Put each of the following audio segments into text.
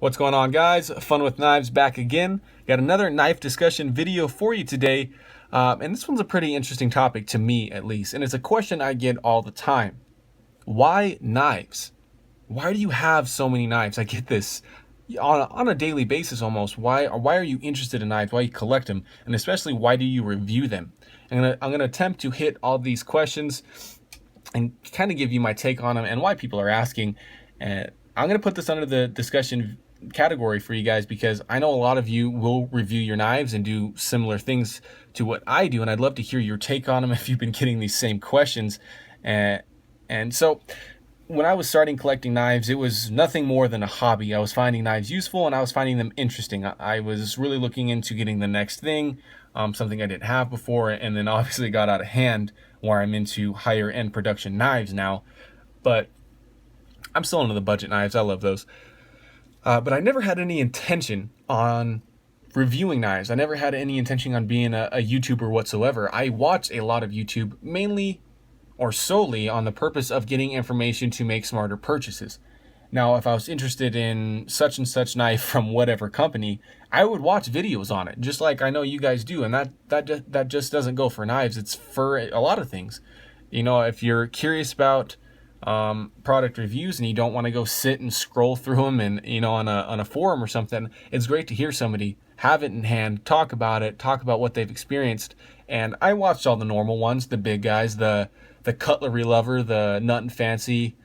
What's going on, guys? Fun with Knives back again. Got another knife discussion video for you today. And this one's a pretty interesting topic to me, at least. And it's a question I get all the time. Why knives? Why do you have so many knives? I get this on a daily basis almost. Why are you interested in knives? Why you collect them? And especially, why do you review them? I'm gonna attempt to hit all these questions and kind of give you my take on them and why people are asking. And I'm going to put this under the discussion category for you guys because I know a lot of you will review your knives and do similar things to what I do, and I'd love to hear your take on them if you've been getting these same questions. And so when I was starting collecting knives, it was nothing more than a hobby. I was finding knives useful and I was finding them interesting. I was really looking into getting the next thing, something I didn't have before, and then obviously got out of hand where I'm into higher end production knives now. But I'm still into the budget knives. I love those. But I never had any intention on reviewing knives. I never had any intention on being a YouTuber whatsoever. I watched a lot of YouTube mainly or solely on the purpose of getting information to make smarter purchases. Now, if I was interested in such and such knife from whatever company, I would watch videos on it, just like I know you guys do. And that just doesn't go for knives. It's for a lot of things. You know, if you're curious about product reviews and you don't want to go sit and scroll through them and on a forum or something, it's great to hear somebody have it in hand, talk about it, talk about what they've experienced. And I watched all the normal ones, the big guys, the Cutlery Lover, the Nut and Fancy,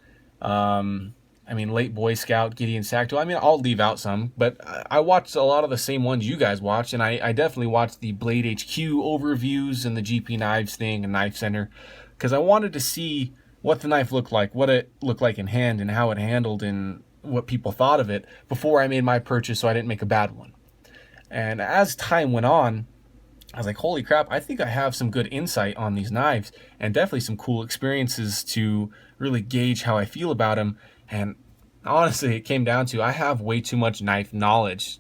Late Boy Scout, Gideon Sacktool. I'll leave out some, but I watched a lot of the same ones you guys watch, and I definitely watched the Blade HQ overviews and the GP Knives thing and Knife Center, because I wanted to see what the knife looked like, what it looked like in hand, and how it handled, and what people thought of it before I made my purchase, so I didn't make a bad one. And as time went on, I was like, holy crap, I think I have some good insight on these knives and definitely some cool experiences to really gauge how I feel about them. And honestly, it came down to I have way too much knife knowledge.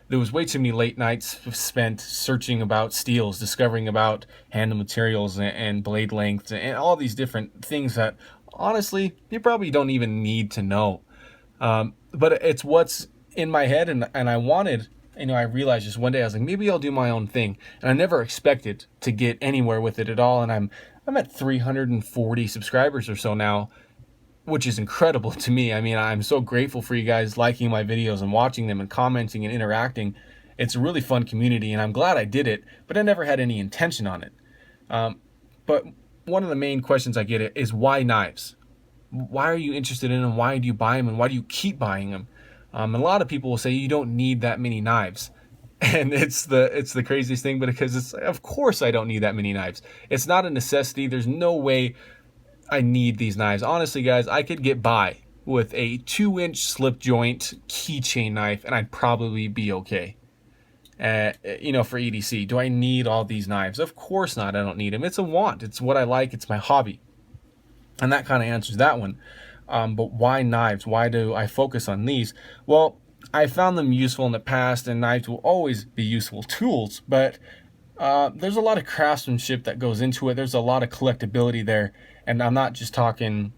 There was way too many late nights spent searching about steels, discovering about handle materials and blade lengths and all these different things that honestly you probably don't even need to know. But it's what's in my head, and I wanted, I realized just one day I was like, maybe I'll do my own thing, and I never expected to get anywhere with it at all. And I'm at 340 subscribers or so now, which is incredible to me. I'm so grateful for you guys liking my videos and watching them and commenting and interacting. It's a really fun community, and I'm glad I did it, but I never had any intention on it. But one of the main questions I get is why knives? Why are you interested in them? Why do you buy them, and why do you keep buying them? A lot of people will say you don't need that many knives. And it's the craziest thing, but because of course I don't need that many knives. It's not a necessity. There's no way I need these knives. Honestly, guys, I could get by with a 2-inch slip joint keychain knife and I'd probably be okay. For EDC, do I need all these knives? Of course not. I don't need them. It's a want. It's what I like. It's my hobby. And that kind of answers that one. But why knives? Why do I focus on these? Well, I found them useful in the past, and knives will always be useful tools, but there's a lot of craftsmanship that goes into it. There's a lot of collectability there, and I'm not just talking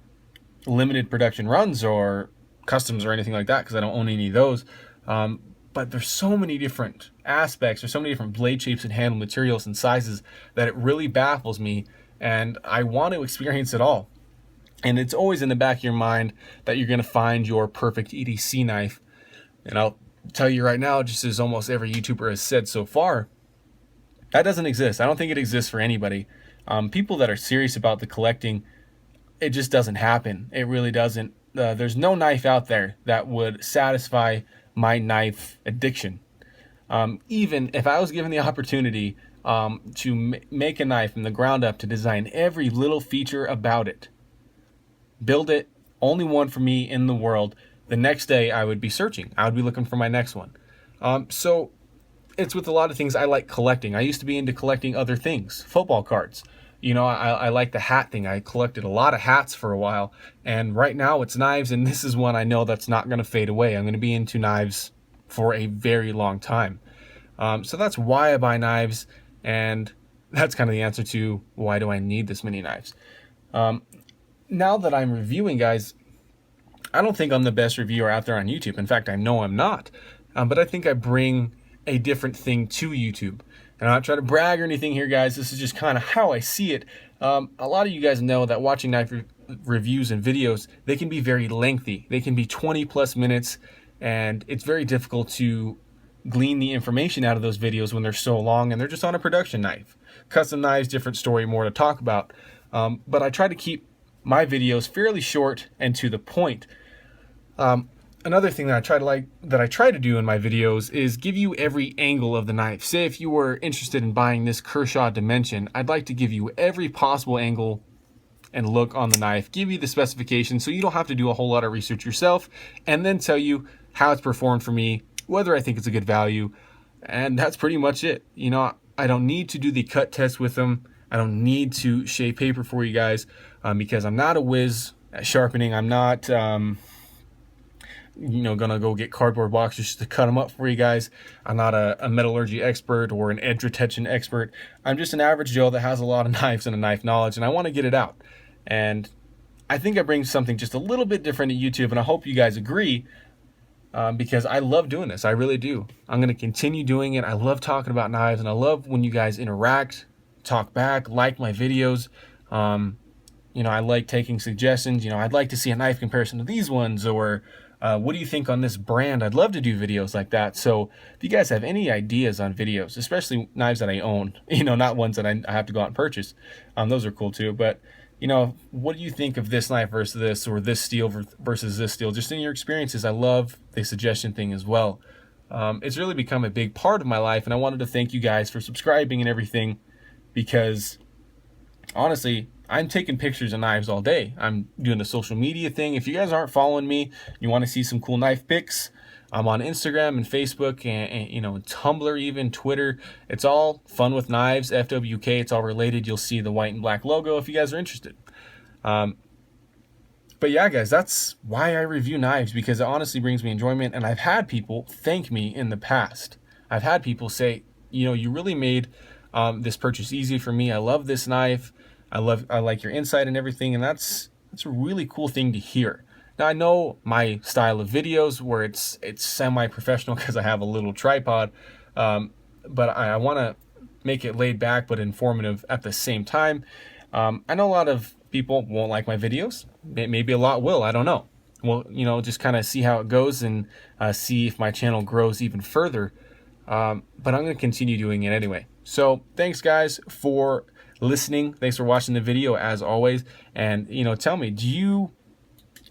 limited production runs or customs or anything like that, because I don't own any of those. But there's so many different aspects, there's so many different blade shapes and handle materials and sizes that it really baffles me, and I want to experience it all. And it's always in the back of your mind that you're going to find your perfect EDC knife. And I'll tell you right now, just as almost every YouTuber has said so far, that doesn't exist. I don't think it exists for anybody. People that are serious about the collecting, it just doesn't happen. It really doesn't. There's no knife out there that would satisfy my knife addiction. Even if I was given the opportunity to make a knife from the ground up, to design every little feature about it, build it, only one for me in the world, the next day I would be searching. I would be looking for my next one. So it's with a lot of things I like collecting. I used to be into collecting other things, football cards. I like the hat thing. I collected a lot of hats for a while, and right now it's knives, and this is one I know that's not going to fade away. I'm going to be into knives for a very long time. So that's why I buy knives, and that's kind of the answer to why do I need this many knives. Now that I'm reviewing, guys, I don't think I'm the best reviewer out there on YouTube. In fact, I know I'm not. But I think I bring a different thing to YouTube. And I'm not trying to brag or anything here, guys. This is just kind of how I see it. A lot of you guys know that watching knife reviews and videos, they can be very lengthy. They can be 20 plus minutes, and it's very difficult to glean the information out of those videos when they're so long and they're just on a production knife. Custom knives, different story, more to talk about. But I try to keep my videos fairly short and to the point. Another thing that I try to do in my videos is give you every angle of the knife. Say if you were interested in buying this Kershaw Dimension, I'd like to give you every possible angle and look on the knife, give you the specifications so you don't have to do a whole lot of research yourself, and then tell you how it's performed for me, whether I think it's a good value, and that's pretty much it. You know, I don't need to do the cut test with them. I don't need to shave paper for you guys because I'm not a whiz at sharpening. I'm not gonna go get cardboard boxes just to cut them up for you guys. I'm not a metallurgy expert or an edge retention expert. I'm just an average Joe that has a lot of knives and a knife knowledge, and I want to get it out. And I think I bring something just a little bit different to YouTube, and I hope you guys agree because I love doing this. I really do. I'm gonna continue doing it. I love talking about knives, and I love when you guys interact, talk back, like my videos. I like taking suggestions. I'd like to see a knife comparison to these ones, or what do you think on this brand? I'd love to do videos like that. So if you guys have any ideas on videos, especially knives that I own, not ones that I have to go out and purchase, those are cool too. But what do you think of this knife versus this, or this steel versus this steel? Just in your experiences, I love the suggestion thing as well. It's really become a big part of my life, and I wanted to thank you guys for subscribing and everything, because honestly, I'm taking pictures of knives all day. I'm doing the social media thing. If you guys aren't following me, you want to see some cool knife pics, I'm on Instagram and Facebook and Tumblr, even Twitter. It's all Fun with Knives, FWK. It's all related. You'll see the white and black logo if you guys are interested. But yeah, guys, that's why I review knives, because it honestly brings me enjoyment. And I've had people thank me in the past. I've had people say, you really made this purchase easy for me. I love this knife. I like your insight and everything, and that's a really cool thing to hear. Now I know my style of videos where it's semi-professional because I have a little tripod, but I want to make it laid back but informative at the same time. I know a lot of people won't like my videos. Maybe a lot will. I don't know. Well, just kind of see how it goes and see if my channel grows even further. But I'm going to continue doing it anyway. So thanks, guys, for listening. Thanks for watching the video as always. And tell me, do you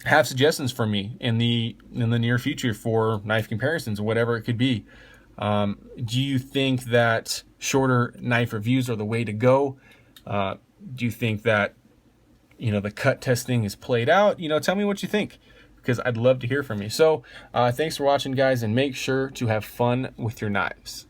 have suggestions for me in the near future for knife comparisons or whatever it could be? Do you think that shorter knife reviews are the way to go? Do you think that the cut testing is played out? Tell me what you think, because I'd love to hear from you. So thanks for watching, guys, and make sure to have fun with your knives.